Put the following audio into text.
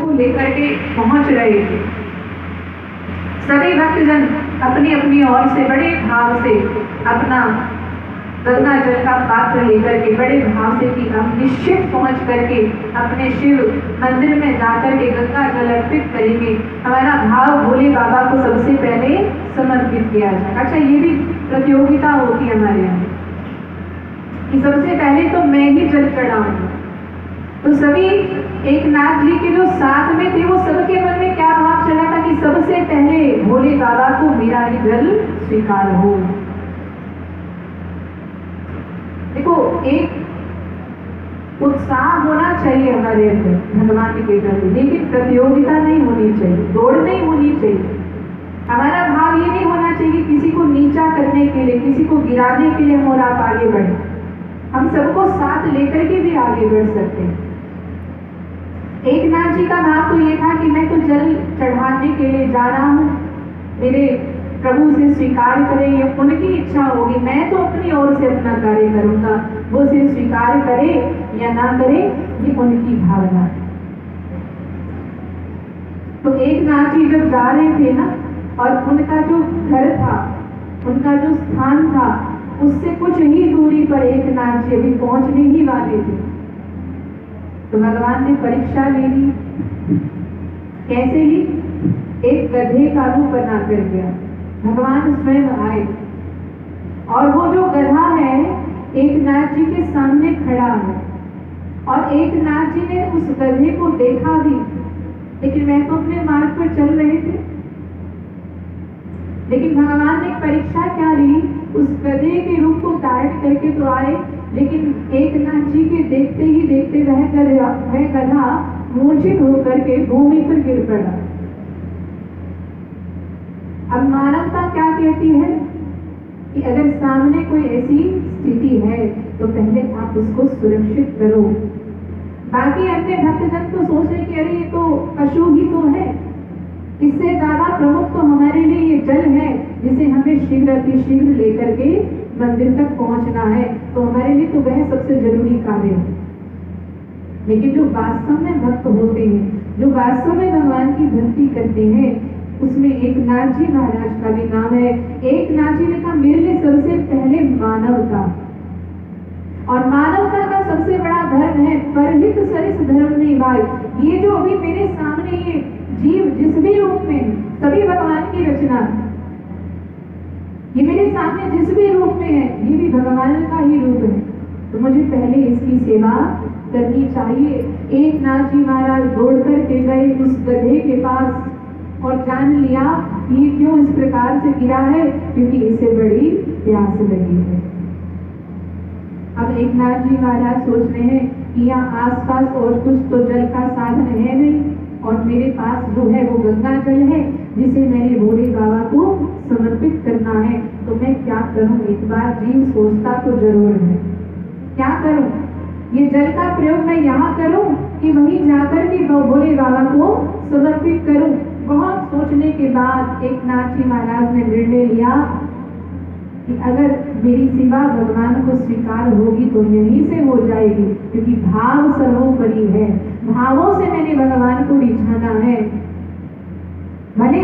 को लेकर के पहुंच रहे थे। सभी भक्तजन अपनी अपनी ओर से बड़े भाव से अपना गंगा जल का पात्र लेकर के बड़े भाव से कि हम निश्चित पहुंच करके अपने शिव मंदिर में जाकर के गंगा जल अर्पित करेंगे। हमारा भाव भोले बाबा को सबसे पहले समर्पित किया जाए। अच्छा, ये भी प्रतियोगिता होती है हमारे यहाँ कि सबसे पहले तो मैं ही जल चढ़ाऊंगा। तो सभी एक नाथ जी के जो साथ में थे वो सबके मन में क्या भाव चला था कि सबसे पहले भोले बाबा को मेरा ही जल स्वीकार हो। देखो, एक उत्साह होना चाहिए हमारे अंदर भगवान के प्रति, लेकिन प्रतियोगिता नहीं होनी चाहिए, दौड़ नहीं होनी चाहिए। हमारा भाव ये नहीं होना चाहिए कि किसी को नीचा करने के लिए, किसी को गिराने के लिए हम और आप आगे बढ़े। हम सबको साथ लेकर के भी आगे बढ़ सकते हैं। एक नाथ जी का भाव तो ये था कि मैं तो जल चढ़ाने के लिए जा रहा हूँ, मेरे प्रभु से स्वीकार करें, ये उनकी इच्छा होगी, मैं तो अपनी ओर से अपना कार्य करूंगा, वो उसे स्वीकार करे या ना करे ये उनकी भावना है। तो एक नाथ जी जब जा रहे थे ना, और उनका जो घर था, उनका जो स्थान था, उससे कुछ ही दूरी पर एक नाथ जी अभी पहुंचने ही वाले थे। तो भगवान ने परीक्षा ले ली। कैसे ली? एक गधे का रूप बना कर गया, भगवान स्वयं आए और वो जो गधा है एक नाथ जी के सामने खड़ा है। और एक नाथ जी ने उस गधे को देखा भी, लेकिन वह तो अपने मार्ग पर चल रहे थे। लेकिन भगवान ने परीक्षा क्या ली? उस गधे के रूप को धारण करके तो आए, लेकिन एक नाथ जी के देखते ही देखते वह गधा मूर्छित होकर के भूमि पर गिर पड़ा। अब मानवता क्या कहती है कि अगर सामने कोई ऐसी स्थिति है तो पहले आप उसको सुरक्षित करो। बाकी अन्य भक्तजन तो सोच रहे कि अरे ये तो पशु ही तो है, इससे ज्यादा प्रमुख तो हमारे लिए ये जल है जिसे हमें शीघ्र अतिशीघ्र लेकर के मंदिर तक पहुंचना है, तो हमारे लिए तो वह सबसे जरूरी कार्य है। लेकिन जो वास्तव में भक्त होते हैं, जो वास्तव में भगवान की भक्ति करते हैं, उसमें एक नाथ जी महाराज का भी नाम है। एक नाथ जी ने कहा मेरे लिए सबसे पहले मानवता, और मानवता का सबसे बड़ा धर्म है परहित सरिस धर्म निभाए। ये जो अभी मेरे सामने ये जीव जिस भी रूप में, सभी भगवान की रचना, ये मेरे सामने जिस भी रूप में है ये भी भगवान का ही रूप है, तो मुझे पहले इसकी सेवा करनी चाहिए। एक नाथ जी महाराज दौड़ कर के गए उस गधे के पास और जान लिया ये क्यों इस प्रकार से गिरा है, क्योंकि इसे बड़ी प्यास लगी है। अब एक नाथ जी महाराज सोच रहे हैं कि यहाँ आसपास और कुछ तो जल का साधन है नहीं, और मेरे पास जो है वो गंगा जल है जिसे मैंने भोले बाबा को समर्पित करना है, तो मैं क्या करूं? एक बार जीव सोचता तो जरूर है, क्या करूं? ये जल का प्रयोग मैं यहाँ करूं कि वहीं जाकर के भोले बाबा को समर्पित करूं? बहुत सोचने के बाद एक नाथ जी महाराज ने निर्णय लिया कि अगर मेरी सेवा भगवान को स्वीकार होगी तो यहीं से हो जाएगी, क्योंकि भाव सर्वोपरि है, भावों से मैंने भगवान को रिझाना है। भले